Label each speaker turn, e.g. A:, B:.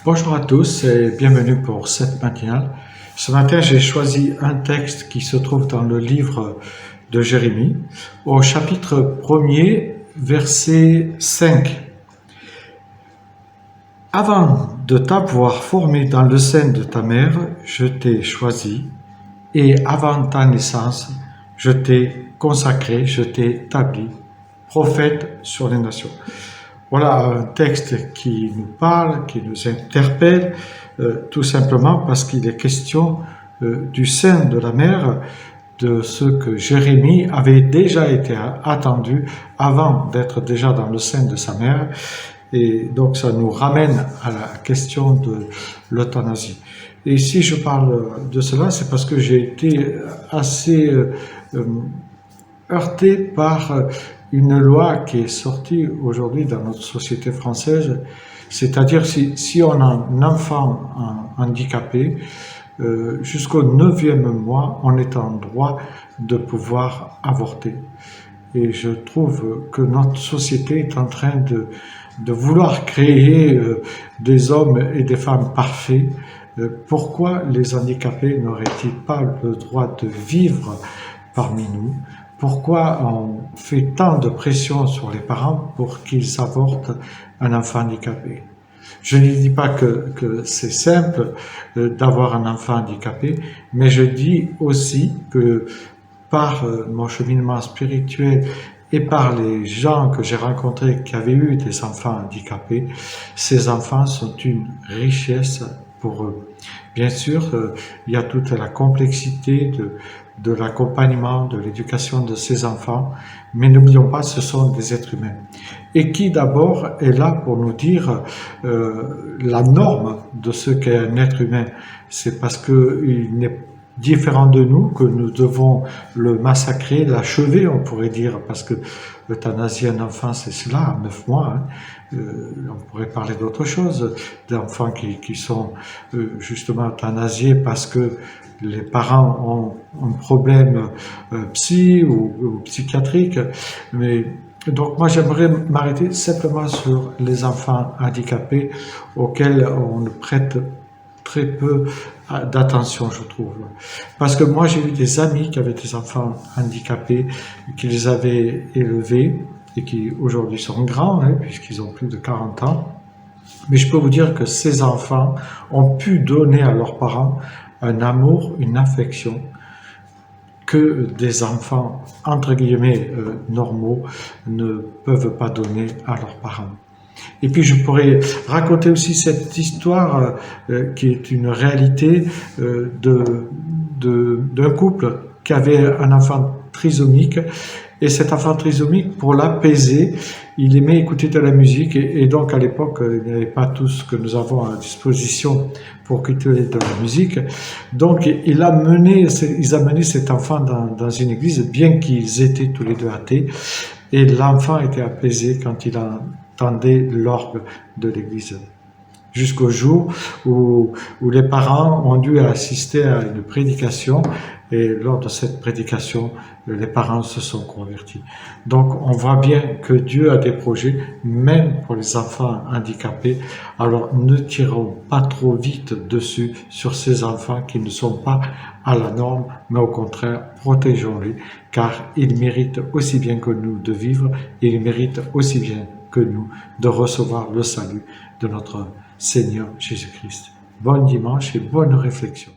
A: Bonjour à tous et bienvenue pour cette matinale. Ce matin, j'ai choisi un texte qui se trouve dans le livre de Jérémie, au chapitre 1er, verset 5. Avant de t'avoir formé dans le sein de ta mère, je t'ai choisi, et avant ta naissance, je t'ai consacré, je t'ai établi prophète sur les nations. Voilà un texte qui nous parle, qui nous interpelle, tout simplement parce qu'il est question du sein de la mère, de ce que Jérémie avait déjà été attendu avant d'être déjà dans le sein de sa mère. Et donc ça nous ramène à la question de l'euthanasie. Et si je parle de cela, c'est parce que j'ai été assez heurté par une loi qui est sortie aujourd'hui dans notre société française, c'est-à-dire si on a un enfant handicapé, jusqu'au 9e mois, on est en droit de pouvoir avorter. Et je trouve que notre société est en train de vouloir créer des hommes et des femmes parfaits. Pourquoi les handicapés n'auraient-ils pas le droit de vivre parmi nous? Pourquoi on fait tant de pression sur les parents pour qu'ils avortent un enfant handicapé? Je ne dis pas que c'est simple d'avoir un enfant handicapé, mais je dis aussi que par mon cheminement spirituel et par les gens que j'ai rencontrés qui avaient eu des enfants handicapés, ces enfants sont une richesse pour eux. Bien sûr, il y a toute la complexité de l'accompagnement, de l'éducation de ces enfants, mais n'oublions pas, ce sont des êtres humains. Et qui d'abord est là pour nous dire la norme de ce qu'est un être humain. C'est parce qu'il n'est différent de nous que nous devons le massacrer, l'achever, on pourrait dire, parce que euthanasier un enfant, c'est cela, à 9 mois. On pourrait parler d'autre chose, d'enfants qui sont justement euthanasiés parce que les parents ont un problème psy ou psychiatrique. Mais donc moi j'aimerais m'arrêter simplement sur les enfants handicapés auxquels on ne prête très peu d'attention, je trouve. Parce que moi, j'ai eu des amis qui avaient des enfants handicapés, qui les avaient élevés, et qui aujourd'hui sont grands, puisqu'ils ont plus de 40 ans. Mais je peux vous dire que ces enfants ont pu donner à leurs parents un amour, une affection, que des enfants, entre guillemets, normaux, ne peuvent pas donner à leurs parents. Et puis je pourrais raconter aussi cette histoire qui est une réalité d'un couple qui avait un enfant trisomique. Et cet enfant trisomique, pour l'apaiser, il aimait écouter de la musique. Et donc à l'époque, il n'y avait pas tout ce que nous avons à disposition pour écouter de la musique. Donc ils amenaient cet enfant dans une église, bien qu'ils étaient tous les deux athées. Et l'enfant était apaisé quand il entendait l'orgue de l'église. Jusqu'au jour où les parents ont dû assister à une prédication, et lors de cette prédication, les parents se sont convertis. Donc on voit bien que Dieu a des projets, même pour les enfants handicapés. Alors ne tirons pas trop vite dessus sur ces enfants qui ne sont pas à la norme, mais au contraire, protégeons-les, car ils méritent aussi bien que nous de vivre, et ils méritent aussi bien que nous de recevoir le salut de notre Seigneur Jésus-Christ. Bon dimanche et bonne réflexion.